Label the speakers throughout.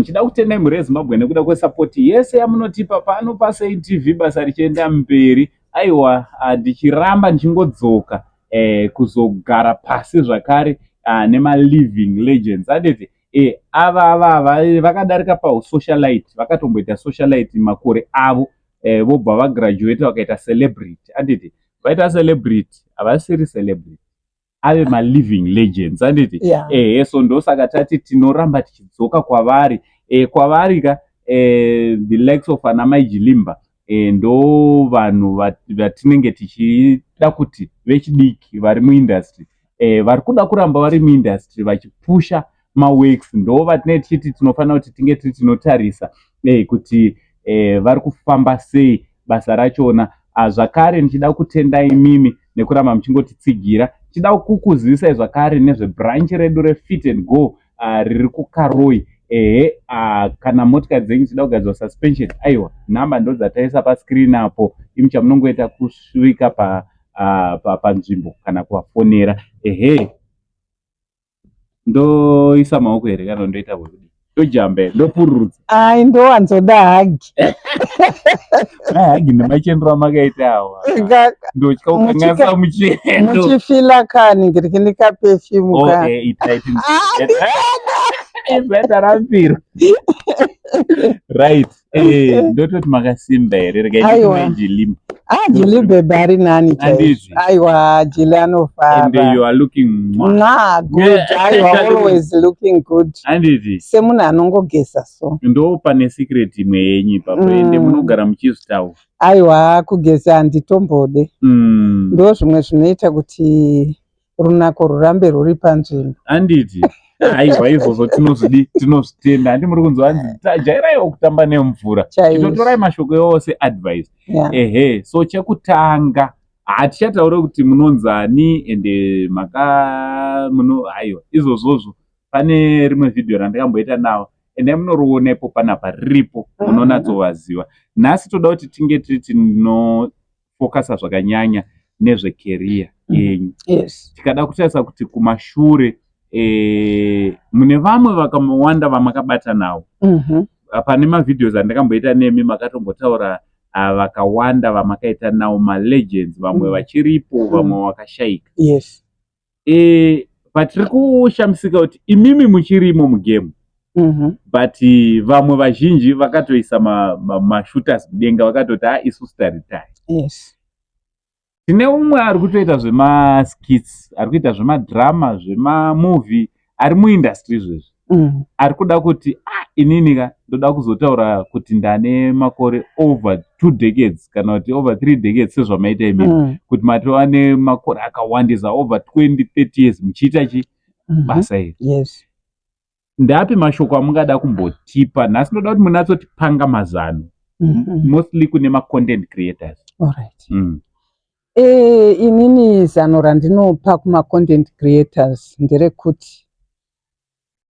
Speaker 1: nchida kutendai mhuri yeZimbabwe nekuda kwesapoti yese yamunotipa pano paSei TV basa richienda mberi. Aiwa, ndichiramba ndichingodzoka kuzogara pasi zvakare nema-living legends. Anditi ava vakadarika pausocialite, vakatomboita socialite makore avo, vobva vagraduate vakaita celebrity. Anditi vaita celebrity, havasiri celebrity, ave ma-living legends. Anditi so ndosaka tati tinoramba tichidzoka kwavari. Kwavari ka the likes of Anamai Jilimba ndo vanhu vatinenge tichida kuti vechidiki vari muindustry, vari kuda kuramba vari muindustry vachipusha maworks. Ndo vatinenge tichiti tinofanira kuti tinge tiri tinotarisa kuti vari kufamba sei basa rachona. Zvakare ndichida kutendai mimi nekuramba muchingotitsigira. Tichida kukuzivisa zvakare nezvebranch redu reFit and Go riri kuKaroi. Kana motikari dzenyu dzida kugadzwa suspension, aiwa, nhamba ndo dzataisa pascreen apo. Imi chamunongoita kusvika panzvimbo kana kuvafonera. Ndoisa maoko here kana ndoita kudii? Ndojambe, ndopururudza.
Speaker 2: Ndowanzoda hagi.
Speaker 1: Hagi nemachendro makaita awa. Ndotya kukanganisa muchendo.
Speaker 2: Muchifila kani ngirikindika perfume ka.
Speaker 1: Itaiti. Better rampiro. Right. Ndototi makasimba here regaita Jilimba.
Speaker 2: Jilimba bari nani chaizo. Aiwa, Jiliano Faba.
Speaker 1: And you are looking
Speaker 2: good. Aiwa, always looking good.
Speaker 1: Anditi.
Speaker 2: Semuna anongogesa so.
Speaker 1: Ndo pane secret imwe yenyu ipapo ende munogara muchizitawo.
Speaker 2: Aiwa, kugesa handitombode. Ndo zvimwe zvinoita kuti runako rurambe ruri panzvimbo.
Speaker 1: Anditi. Aiwa, izvozvo tinozvitenda. Handi muri kunzwanzi tajairai kutamba nemvura. Tinotorai mashoko ose advice. So chekutanga hatichataura kuti munonzani ende aiwa, izvozvozvo pane rimwe video randakamboita nawo ende munorionepo panapa riripo, munonatsovaziva. Nhasi toda kuti tinge tiri tinofokasa zvakanyanya nezvecareer yenyu. Tikada kutarisa kuti kumashure mune vamwe vakamawanda vamakabata nawo. Pane mavideos andakamboita nemi makatombotaura vakawanda vamakaita nawo, ma-legends, vamwe vachiripo, vamwe vakashaika. Patiri kushamisika kuti imimi muchirimo mugame. But vamwe vazhinji vakatoisa mashooters mudenga vakatoti isusu taritaya. Tine umwe ari kutoita zvemaskits, ari kuita zvemadrama, zvemamovie, ari muindustry izvezvi. Ari kuda kuti ininika ndoda kuzotaura kuti ndane makore over 2 decades kana kuti over 3 decades sezvamaita imimi, kuti matova nemakore akawandisa over 20-30 years muchiita basa iri. Ndapi mashoko amungada kumbotipa? Nhasi ndoda kuti munatsotipanga mazano, mostly kune ma-content creators.
Speaker 2: Inini zano randinopa kuma-content creators nderekuti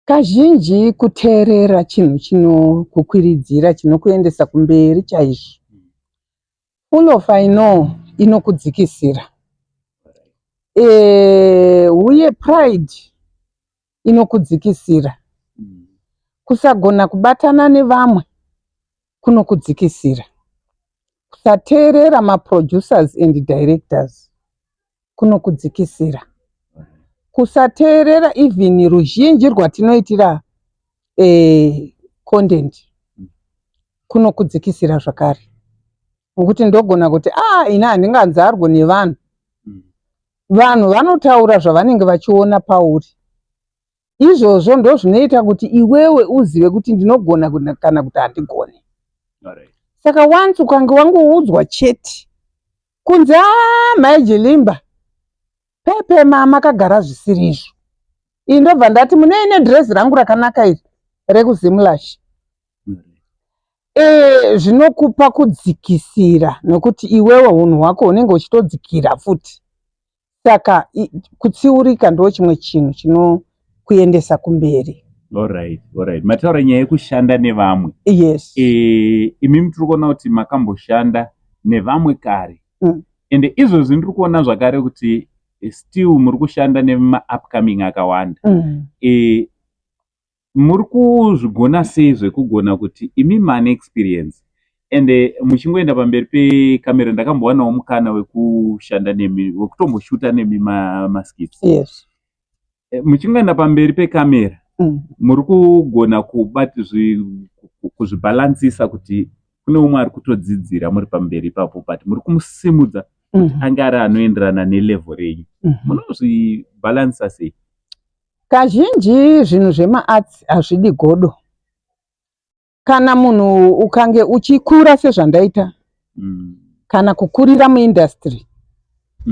Speaker 2: kazhinji kuteerera chinhu chinokukwidziira, chinokuendesa kumberi chaizvo. Full of inokudzikisira. Uye pride inokudzikisira. Kusagona kubatana nevamwe kunokudzikisira. Kusateerera ma-producers and directors kunokudzikisira. Kusateerera even ruzhinji rwatinoitira content kunokudzikisira zvakare. Ngokuti ndogona kuti ina handinganzarwe nevanhu. Vanhu vanotaura zvavanenge vachiona pauri. Izvozvo ndo zvinoita kuti iwewe uzive kuti ndinogona kana kuti handigoni. Saka once ukange wangoudzwa chete kunzi Mai Jilimba pepe makagara zvisiri izvo, indobva ndati muneine dress rangu rakanaka iri rekuzimulashi. Zvinokupa kudzikisira nokuti iwewe unhu hwako unenge uchitodzikira futi. Saka kutsiurika ndo chimwe chinhu chinokuendesa kumberi.
Speaker 1: Alright. Mataura nyaya yekushanda nevamwe. Imimi tiri kuona kuti makamboshanda nevamwe kare. Ende izvozvi ndiri kuona zvakare kuti still muri kushanda nema-upcoming akawanda. muri kuzvigona sei zvekugona kuti imi mane experience ende muchingoenda pamberi pekamera ndakambowanawo mukana wekushanda nemi wekutomboshuta nemi maskits.
Speaker 2: Yes.
Speaker 1: Muchingoenda pamberi pekamera muri kugona kuzvibhalansisa kuti kune umwe ari kutodzidzira muri pamberi ipapo but muri kumusimudza kuti ange ari anoenderana nelevel renyu. Munozvibhalansisa sei?
Speaker 2: Kazhinji zvinhu zvemaarts hazvidi godo. Kana munhu ukange uchikura sezvandaita kana kukurira muindustry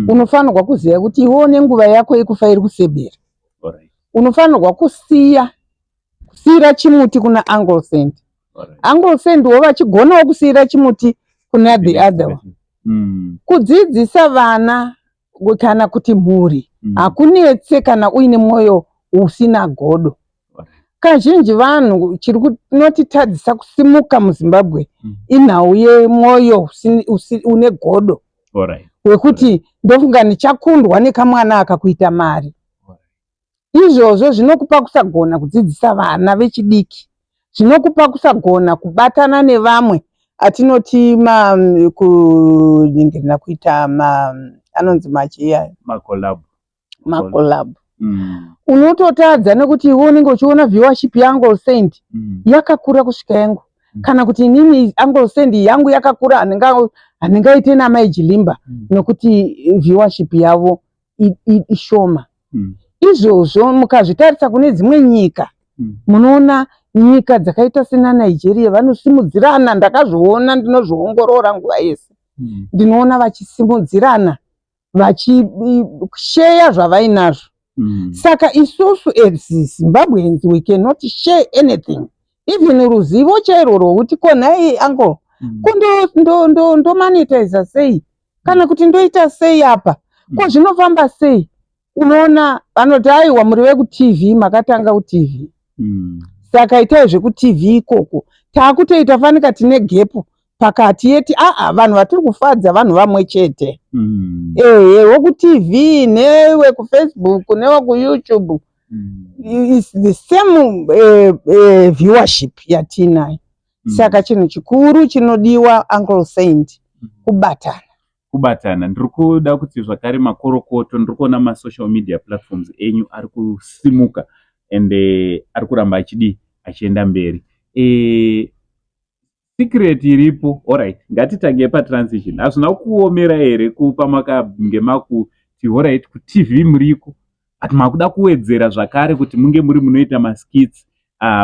Speaker 2: unofanirwa kuziva kuti iwe nenguva yako yekufa iri kusebera. Unofanirwa kusiyira chimuti kuna Uncle Sandy. Uncle Sandy wo vachigonawo kusiyira chimuti kuna the other. Kudzidzisa vana kana kuti mhuri hakunetse kana uine mwoyo usina godo. Kazhinji vanhu chiri kunotitadzisa kusimuka muZimbabwe inhau yemwoyo une godo wekuti ndofunga ndichakundwa nekamwana akakuita mari. Izvozvo zvinokupa kusagona kudzidzisa vana vechidiki, zvinokupa kusagona kubatana nevamwe atinoti kuningirina kuita anonzi machiya makolab. Unototadza nekuti iwe unenge uchiona viewership yaUncle Sandy yakakura kusvika yangu, kana kuti inini Uncle Sandy yangu yakakura handingaite naMai Jilimba nokuti viewership yavo ishoma. Izvozvo mukazvitarisa kune dzimwe nyika munoona nyika dzakaita sena Nigeria vanosimudzirana. Ndakazviona, ndinozviongorora nguva yese. Ndinoona vachisimudzirana vachisheya zvavainazvo. Saka isusu as Zimbabweans we cannot share anything, even ruzivo chairo rwokuti konai uncle ndo monetize sei kana kuti ndoita sei apa ko zvinofamba sei. Unoona vanoti aiwa muri vekuTV makatanga kuTV. Saka itai zvekuTV ikoko taakutoita fanika tine gepu pakati yeti vanhu vatiri kufadza vanhu vamwe chete. WekuTV newekufacebook newekuYouTube is the same viewership yatinayo. Saka chinhu chikuru chinodiwa Uncle Sandy kubatana. Ndiri kuda kuti zvakare makorokoto ndiri kuona masocial media platforms enyu ari kusimuka ende ari kuramba achienda mberi. Secret iripo, alright, ngatitange patransition. Hazvina kuomera here pamakabve makuti alright kuTV muriko ati makuda kuwedzera zvakare kuti munge muri munoita maskits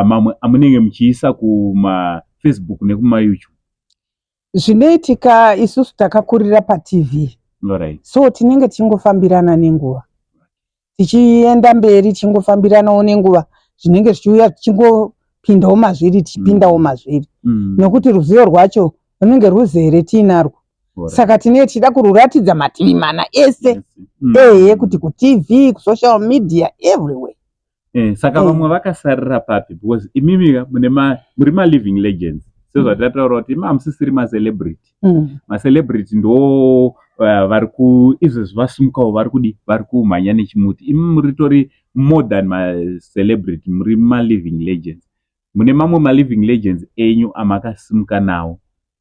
Speaker 2: mamwe amunenge muchiisa kumaFacebook nekumaYouTube? Zvinoitika isusu takakurira paTV. So tinenge tichingofambirana nenguva, tichienda mberi tichingofambiranawo nenguva, zvinenge zvichiuya tichingopindawo mazviri tichipindawo mazviri nokuti ruzivo rwacho runenge ruzere tiinarwo. Saka tinenge tichida kururatidza mativi mana ese kuti kuTV, kusocial media, everywhere. Saka vamwe vakasarira papi because imimi muri ma-living legends. Sezvatataura kuti hamusisiri macelebrity. Macelebrity ndo izvezvi vasimukawo vari kumhanya nechimuti. Imi muritori more than macelebrity, muri ma-living legends. Mune mamwe ma-living legends enyu amakasimuka nawo.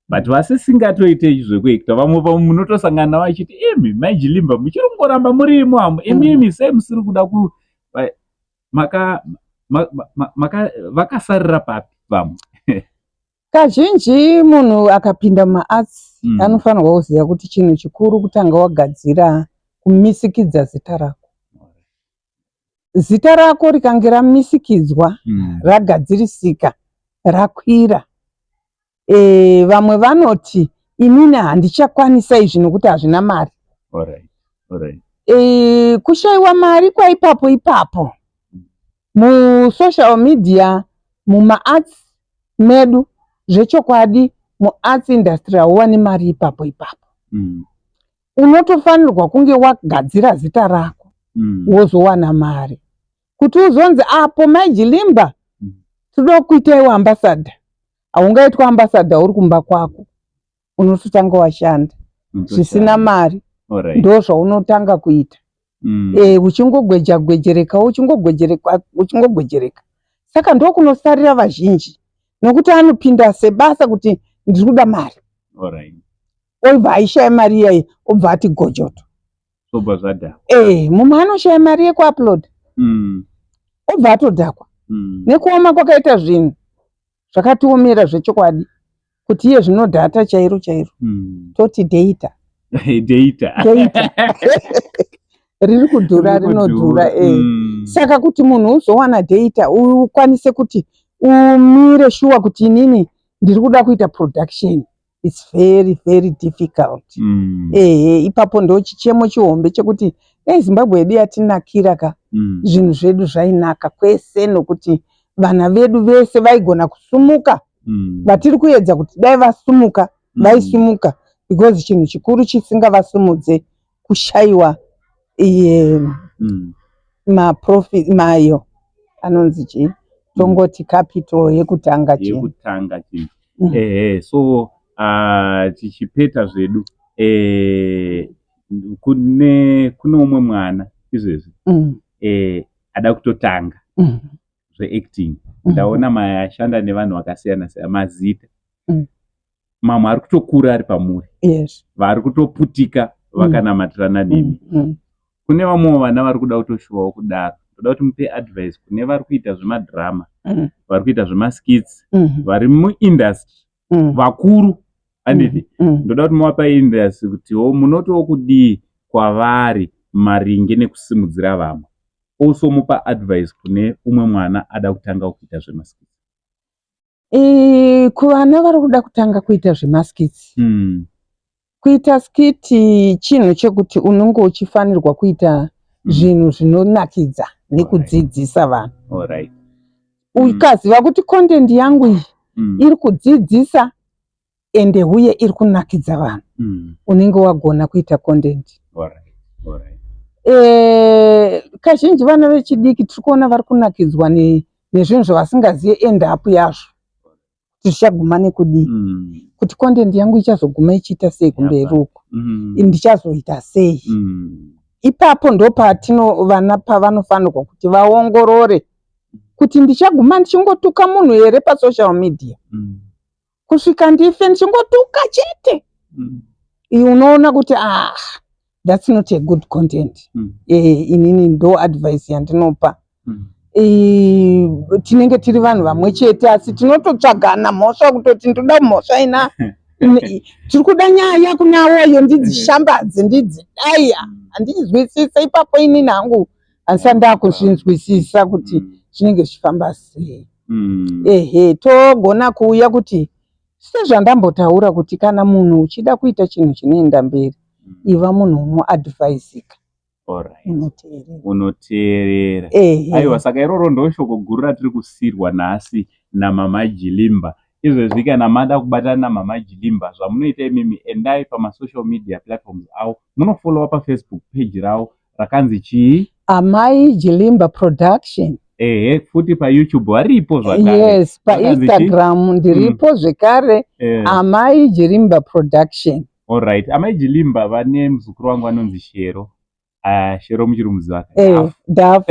Speaker 2: But vasisingatoite zvekuekta, vamwe munotosangana navo achiti imi Mai Jilimba muchirongoramba murimo hamo, imi sei musiri kuda vakasarira papi vamwe? Kazhinji munhu akapinda mumaarts anofanirwa kuziva kuti chinhu chikuru kutanga wagadzira kumisikidza zita rako. Zita rako rikange ramisikidzwa ragadzirisika rakwira, vamwe vanoti inini handichakwanisa izvi nokuti hazvina mari. Kushayiwa mari kwaipapo musocial media, mumaarts medu zvechokwadi, muarts industry hauwani mari ipapo. Unotofanirwa kunge wagadzira zita rako wozowana mari kuti uzonzi apo Mai Jilimba toda kuitaiwo ambassador. Haungaitwa ambassador uri kumba kwako, unototanga washanda zvisina mari, ndo zvaunotanga kuita. Uchingogwejereka. Saka ndokunosarira vazhinji, nokuti anopinda sebasa kuti ndiri kuda mari,
Speaker 1: Alright.
Speaker 2: obva aishaya mari iyayi obva ati gojoto.
Speaker 1: Sobva zvadhakwa.
Speaker 2: Mumwe anoshaya mari yekuupload obva atodhakwa. Nekuoma kwakaita zvinhu zvakatiomera zvechokwadi kuti iye zvinodhata chairo chairo. Toti data riri kudhura, rinodhura. Saka kuti munhu uzowana data ukwanise kuti umire shuwa kuti inini ndiri kuda kuita production, it's very very difficult. Ipapo ndo chichemo chihombe chekuti dai Zimbabwe yedu yatinakira ka, zvinhu zvedu zvainaka kwese, nokuti vana vedu vese vaigona kusumuka. Vatiri kuedza kuti dai vasumuka vaisumuka, because chinhu chikuru chisingavasumudze kushayiwa maprofit mayo anonzi chii, tongoti capital yekutanga
Speaker 1: chinhu. So tichipeta zvedu kune umwe mwana izvezvi ada kutotanga zveacting. Ndaona mashanda nevanhu vakasiyana siyana, mazita mamwe ari kutokura ari pamuri, vari kutoputika vakanamatirana nemi. Kune vamwe vana vari kuda kutoshuwawo kudaro. Ndoda kuti mupe advice kune vari kuita zvemadhirama, vari kuita zvemaskits, vari muindustry vakuru. Anditi ndoda kuti muwapa industry kutiwo munotowo kudii kwavari maringe nekusimudzira vamwe. Also mupa advice kune umwe mwana ada kutanga kuita zvemaskits. Kuvana vari kuda kutanga kuita zvemaskits, kuita skiti chinhu chekuti unenge uchifanirwa kuita zvinhu zvinonakidza nekudzidzisa vanhu. Ukaziva kuti content yangu iyi iri kudzidzisa ende uye iri kunakidza vanhu, unenge wagona kuita content. Kazhinji vana vechidiki tiri kuona vari kunakidzwa nezvinhu zvavasingazive end up yazvo, tichaguma nekudii, kuti content yangu ichazoguma ichiita sei kumberi uko, ndichazoita sei. Ipapo ndo vana pavanofanirwa kuti vaongorore kuti ndichaguma ndichingotuka munhu here pasocial media, kusvika ndife ndichingotuka chete. Unoona kuti that's not a good content. Inini ndo advice yandinopa. Tinenge tiri vanhu vamwe chete asi tinototsvagana mhosva kutoti ndoda mhosva ina tiri kuda nyaya kunawoyo ndidzishambadze ndidzidaya handizwisisa. Ipapo inini hangu handisati ndakuzvinzwisisa kuti zvinenge zvichifamba sei. Togona kuuya kuti sezvandambotaura kuti kana munhu uchida kuita chinhu chinoenda mberi, iva munhu unoadvaisika, unoteerera. Aiwa, saka iroro ndo shoko guru ratiri kusirwa nhasi naMama Jilimba. Izvezvi kana mada kubatana naMama Jilimba, zvamunoita imimi, endai pamasocial media platforms avo. Munofollowa paFacebook page ravo rakanzi chii? Amai Jilimba Production. Futi paYouTube varipo zvakare.
Speaker 2: Yes, paInstagram ndiripo zvekare, Amai Jilimba Production.
Speaker 1: Alright, Amai Jilimba vane muzukuru wangu anonzi Shero. Shero muchirumudziwa.
Speaker 2: Daf.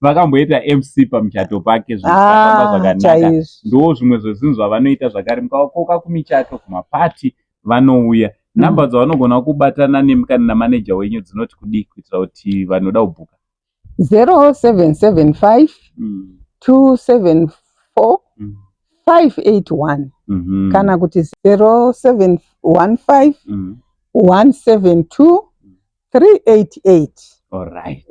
Speaker 1: Vakamboita MC pamuchato pake, zvakanaka. Ndo zvimwe zvezvinhu zvavanoita zvakare. Mukakoka kumichato, kumapati vanouya. Namba dzavanogona kubatana nemukani namanager wenyu dzinoti kudii kuitira kuti vanoda kubhuka? 0775 274 581 kana kuti 0715 172 388. Alright.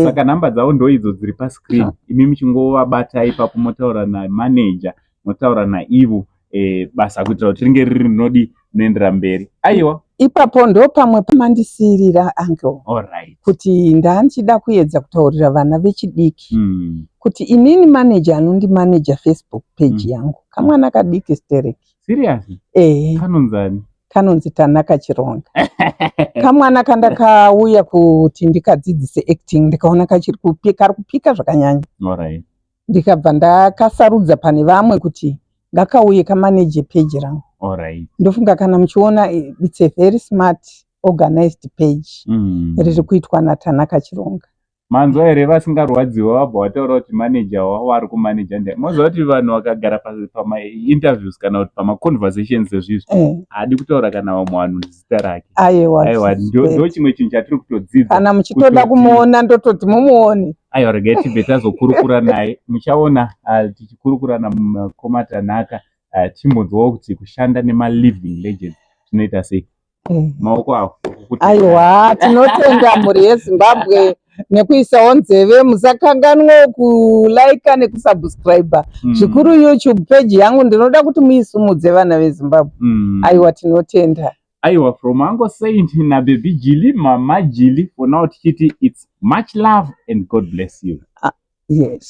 Speaker 1: Saka namba dzavo ndo idzo dziri pascreen. Imi muchingovabata ipapo motaura namanager, motaura naivo, basa kuitira kuti ringe riri rinodi rinoendera mberi. Aiwa,
Speaker 2: ipapo ndo pamwe pamandisirira uncle.
Speaker 1: Alright.
Speaker 2: Kuti ndanchida kuedza kutaurira vana vechidiki kuti inini manager anondi manager Facebook page yangu kamwana kadiki stereki.
Speaker 1: Seriously? Kanonzani?
Speaker 2: Kanonzi Tanaka Chironga. Kamwana kandakauya kuti ndikadzidzise acting, ndikaona kachiri kupika zvakanyanya.
Speaker 1: Alright.
Speaker 2: Ndikabva ndakasarudza pane vamwe kuti ngakauye kamanage page rangu.
Speaker 1: Alright.
Speaker 2: Ndofunga kana muchiona it's a very smart organized page. Riri kuitwa naTanaka Chironga.
Speaker 1: manzwa here vasingarwadziwa vabva vataura kuti manager wavo ari kumaneja ndiyani. Moziva kuti vanhu vakagara pamainterviews kana kuti pamaconversations ezvizvi haadi kutaura kana vamwe vanhu zita rake. Aiwa, ndo chimwe chinhu chatiri kutodzidza.
Speaker 2: Kana muchitoda kumuona ndototi mumuone.
Speaker 1: Aiwa, regai tibve tazokurukura naye. Muchaona tichikurukura mumakomatanaka timbonzwawo kuti kushanda nema-living legends zvinoita sei. Maoko avo.
Speaker 2: Aiwa, tinotenda mhuri yeZimbabwe nekuisawo nzeve. Musakanganwa kulaika nekusubscribe. Zvikuru YouTube page yangu ndinoda kuti muisumudze vana veZimbabwe. Aiwa, tinotenda.
Speaker 1: Aiwa, from Uncle Saint na Baby Jili, Mama Jili, for now tichiti it's much love and God bless you.
Speaker 2: Yes.